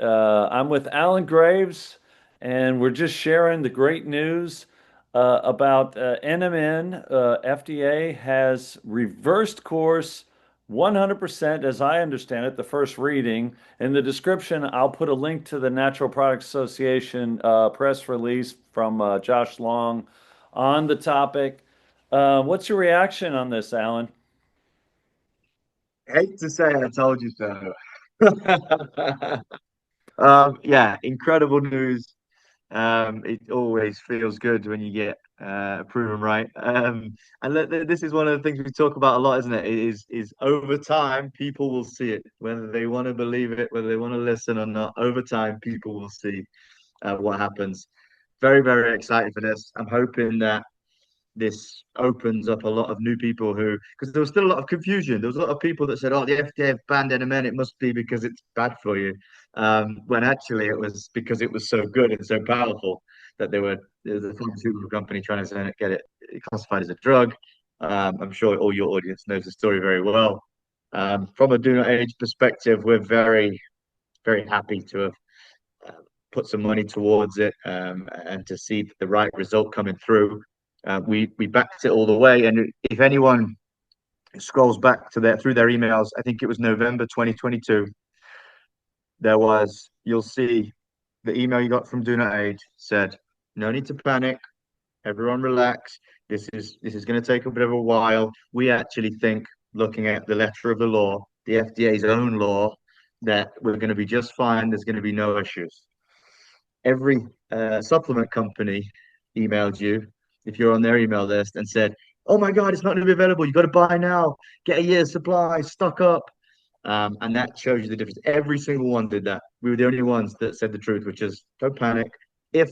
I'm with Alan Graves, and we're just sharing the great news about NMN. FDA has reversed course 100%, as I understand it, the first reading. In the description, I'll put a link to the Natural Products Association press release from Josh Long on the topic. What's your reaction on this, Alan? Hate to say I told you so. Yeah, incredible news. It always feels good when you get proven right. And this is one of the things we talk about a lot, isn't it? Is over time people will see it, whether they want to believe it, whether they want to listen or not. Over time, people will see what happens. Very, very excited for this. I'm hoping that this opens up a lot of new people who, because there was still a lot of confusion. There was a lot of people that said, "Oh, the FDA have banned NMN. It must be because it's bad for you," when actually it was because it was so good and so powerful that there was a pharmaceutical company trying to get it classified as a drug. I'm sure all your audience knows the story very well. From a DoNotAge perspective, we're very, very happy to have uh, put some money towards it and to see the right result coming through. We backed it all the way, and if anyone scrolls back to their through their emails, I think it was November 2022. You'll see the email you got from Do Not Age said, "No need to panic. Everyone relax. This is going to take a bit of a while. We actually think, looking at the letter of the law, the FDA's own law, that we're going to be just fine. There's going to be no issues." Every supplement company emailed you if you're on their email list and said, "Oh my God, it's not going to be available. You got to buy now. Get a year's supply. Stock up." And that shows you the difference. Every single one did that. We were the only ones that said the truth, which is don't panic. If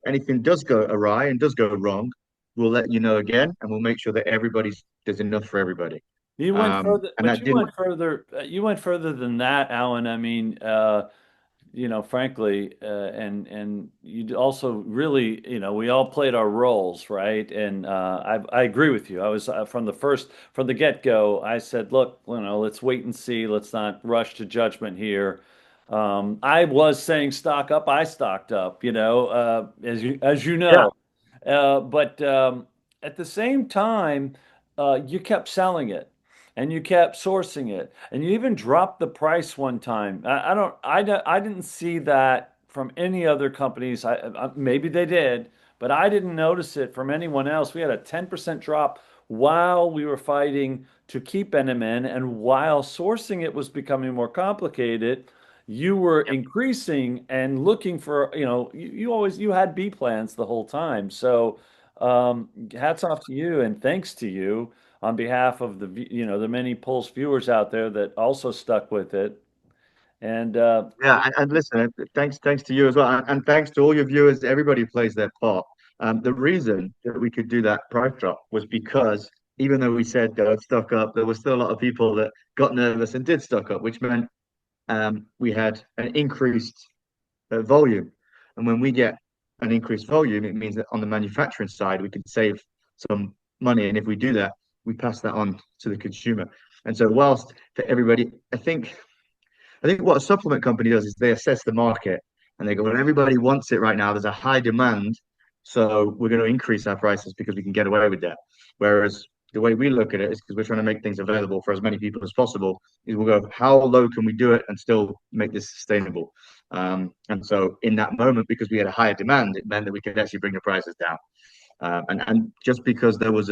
anything does go awry and does go wrong, we'll let you know again, and we'll make sure that there's enough for everybody. You went further, And but that didn't. you went further than that, Alan. I mean, frankly, and you also really, we all played our roles, right? And I agree with you. I was from the get-go. I said, look, let's wait and see. Let's not rush to judgment here. I was saying stock up. I stocked up, as you Yeah. know. But at the same time, you kept selling it and you kept sourcing it and you even dropped the price one time. I didn't see that from any other companies. Maybe they did, but I didn't notice it from anyone else. We had a 10% drop while we were fighting to keep NMN, and while sourcing it was becoming more complicated, you were increasing and looking for, you had B plans the whole time. So, hats off to you and thanks to you on behalf of the many Pulse viewers out there that also stuck with it. And Yeah, and listen, thanks to you as well, and thanks to all your viewers. Everybody plays their part. The reason that we could do that price drop was because even though we said stock up, there were still a lot of people that got nervous and did stock up, which meant we had an increased volume. And when we get an increased volume, it means that on the manufacturing side, we can save some money. And if we do that, we pass that on to the consumer. And so, whilst for everybody, I think what a supplement company does is they assess the market and they go, well, everybody wants it right now. There's a high demand. So we're going to increase our prices because we can get away with that. Whereas the way we look at it is because we're trying to make things available for as many people as possible, is we'll go, how low can we do it and still make this sustainable? And so in that moment, because we had a higher demand, it meant that we could actually bring the prices down. And just because there was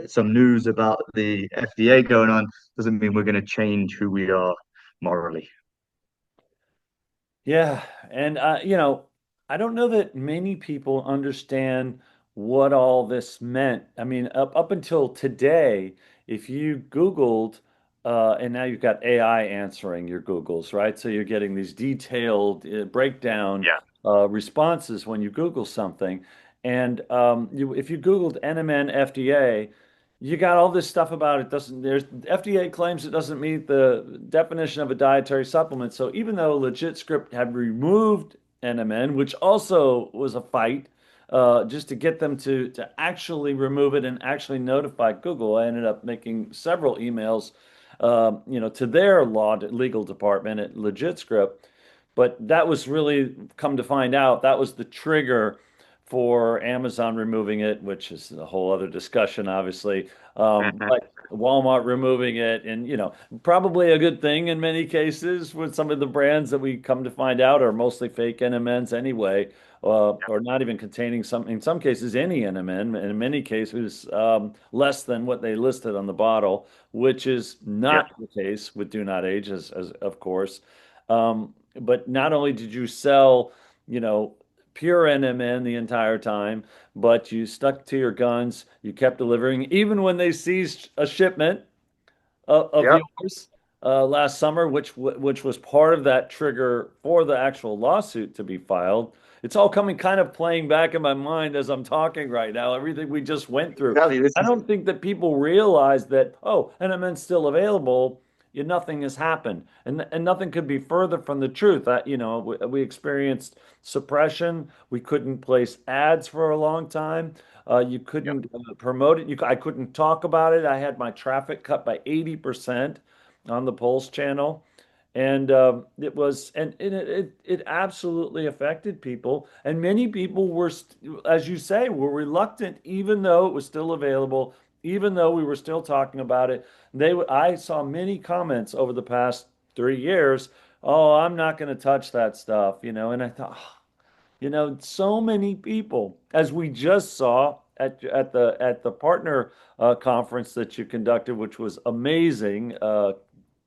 some news about the FDA going on doesn't mean we're going to change who we are morally. yeah, and I don't know that many people understand what all this meant. I mean, up until today, if you Googled, and now you've got AI answering your Googles, right? So you're getting these detailed breakdown Yeah. responses when you Google something. And if you Googled NMN FDA, you got all this stuff about it doesn't there's FDA claims it doesn't meet the definition of a dietary supplement. So even though Legit Script had removed NMN, which also was a fight, just to get them to actually remove it and actually notify Google, I ended up making several emails, to their legal department at Legit Script. But that was really, come to find out, that was the trigger for Amazon removing it, which is a whole other discussion, obviously. But Walmart removing it, and probably a good thing in many cases with some of the brands that we come to find out are mostly fake NMNs anyway, or not even containing some, in some cases, any NMN, and in many cases, less than what they listed on the bottle, which is Yep, not the case with DoNotAge, as of course. But not only did you sell, you know, pure NMN the entire time, but you stuck to your guns. You kept delivering, even when they seized a shipment of yep. yours last summer, which was part of that trigger for the actual lawsuit to be filed. It's all coming kind of playing back in my mind as I'm talking right now, everything we just went through. Exactly. This I is don't think that people realize that, oh, NMN's still available. Nothing has happened, and nothing could be further from the truth. We experienced suppression. We couldn't place ads for a long time. You yep, couldn't promote it. I couldn't talk about it. I had my traffic cut by 80% on the Pulse channel. And it absolutely affected people. And many people were, as you say, were reluctant, even though it was still available, even though we were still talking about it. I saw many comments over the past 3 years. Oh, I'm not going to touch that stuff, and I thought, so many people, as we just saw at the partner conference that you conducted, which was amazing.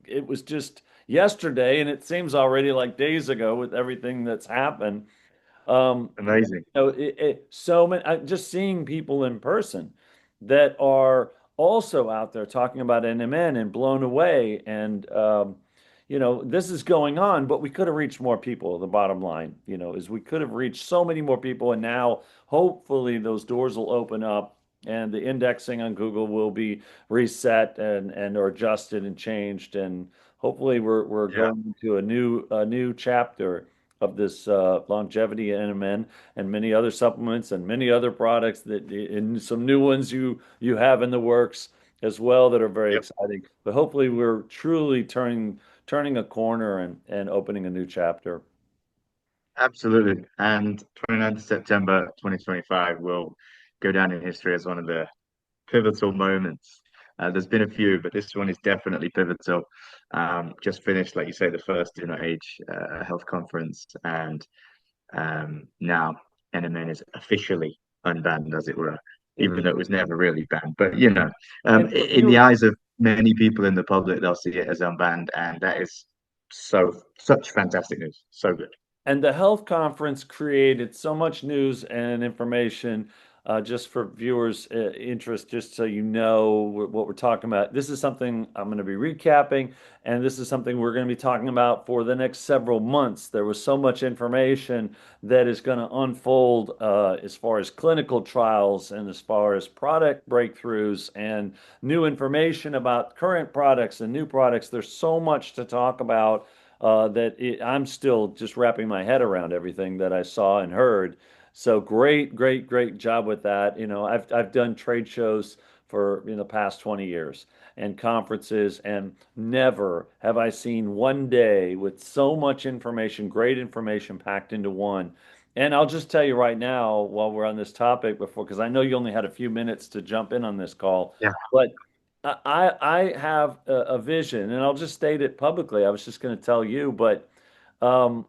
It was just yesterday, and it seems already like days ago with everything that's happened. amazing. So many, just seeing people in person that are also out there talking about NMN and blown away. And, this is going on, but we could have reached more people. The bottom line, is we could have reached so many more people. And now hopefully those doors will open up and the indexing on Google will be reset and or adjusted and changed. And hopefully we're Yeah, going into a new chapter of this longevity NMN and many other supplements and many other products and some new ones you have in the works as well that are very yep. exciting. But hopefully we're truly turning a corner and opening a new chapter. Absolutely. And 29th of September 2025 will go down in history as one of the pivotal moments. There's been a few, but this one is definitely pivotal. Just finished, like you say, the first Age health conference, and now NMN is officially unbanned, as it were, It, even though it was never really banned. But and for in the viewers, eyes of many people in the public, they'll see it as unbanned, and that is such fantastic news. So good. and the health conference created so much news and information just for viewers' interest, just so you know what we're talking about. This is something I'm going to be recapping, and this is something we're going to be talking about for the next several months. There was so much information that is going to unfold as far as clinical trials and as far as product breakthroughs and new information about current products and new products. There's so much to talk about I'm still just wrapping my head around everything that I saw and heard. So great, great, great job with that. I've done trade shows for the past 20 years and conferences, and never have I seen one day with so much information, great information packed into one. And I'll just tell you right now, while we're on this topic, before, because I know you only had a few minutes to jump in on this call, Yeah, but I have a vision, and I'll just state it publicly. I was just going to tell you, but um,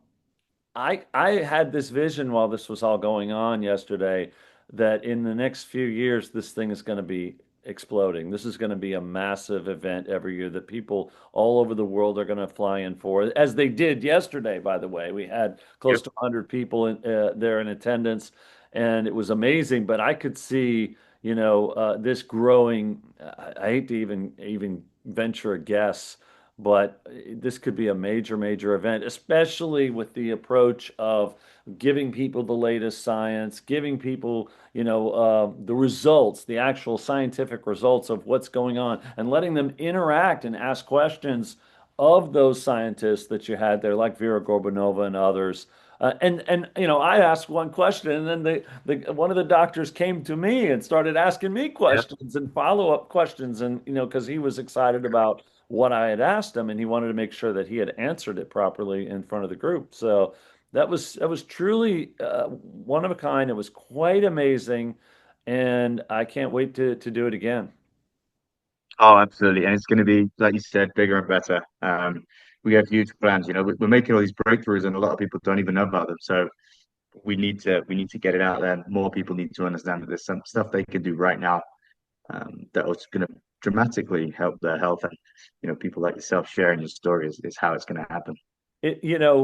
I had this vision while this was all going on yesterday that in the next few years, this thing is going to be exploding. This is going to be a massive event every year that people all over the world are going to fly in for, as they did yesterday, by the way. We had close yep, to 100 people there in attendance, and it was amazing. But I could see, this growing. I hate to even venture a guess, but this could be a major, major event, especially with the approach of giving people the latest science, giving people, the results, the actual scientific results of what's going on, and letting them interact and ask questions of those scientists that you had there, like Vera Gorbanova and others. And I asked one question, and then the one of the doctors came to me and started asking me yep. questions and follow-up questions, and because he was excited about what I had asked him, and he wanted to make sure that he had answered it properly in front of the group. So that was truly one of a kind. It was quite amazing, and I can't wait to do it again. Oh, absolutely. And it's going to be, like you said, bigger and better. We have huge plans. We're making all these breakthroughs, and a lot of people don't even know about them. So we need to get it out there. More people need to understand that there's some stuff they can do right now that was going to dramatically help their health. And people like yourself sharing your story is how it's going to happen.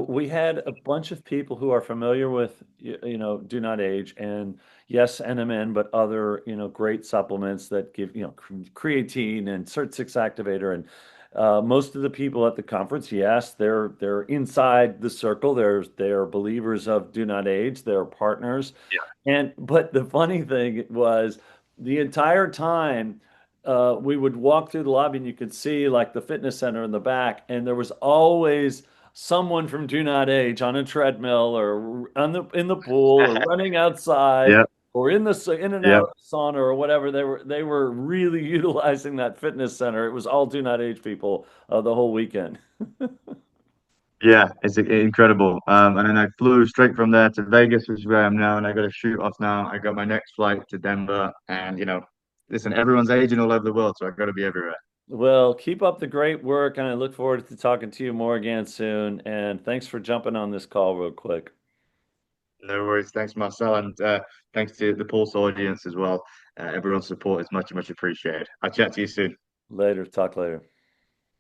We had a bunch of people who are familiar with, Do Not Age, and yes, NMN, but other, great supplements that give, creatine and Cert6 activator. And most of the people at the conference, yes, they're inside the circle. They're believers of Do Not Age. They're partners. And but the funny thing was the entire time we would walk through the lobby and you could see like the fitness center in the back, and there was always someone from Do Not Age on a treadmill or in the pool or running outside Yeah, or in and yeah, out of sauna or whatever. They were really utilizing that fitness center. It was all Do Not Age people the whole weekend. yeah. It's incredible. And then I flew straight from there to Vegas, which is where I am now, and I got to shoot off now. I got my next flight to Denver, and listen, everyone's aging all over the world, so I got to be everywhere. Well, keep up the great work, and I look forward to talking to you more again soon. And thanks for jumping on this call real quick. No worries. Thanks, Marcel, and thanks to the Pulse audience as well. Everyone's support is much, much appreciated. I'll chat to you soon. Later. Talk later.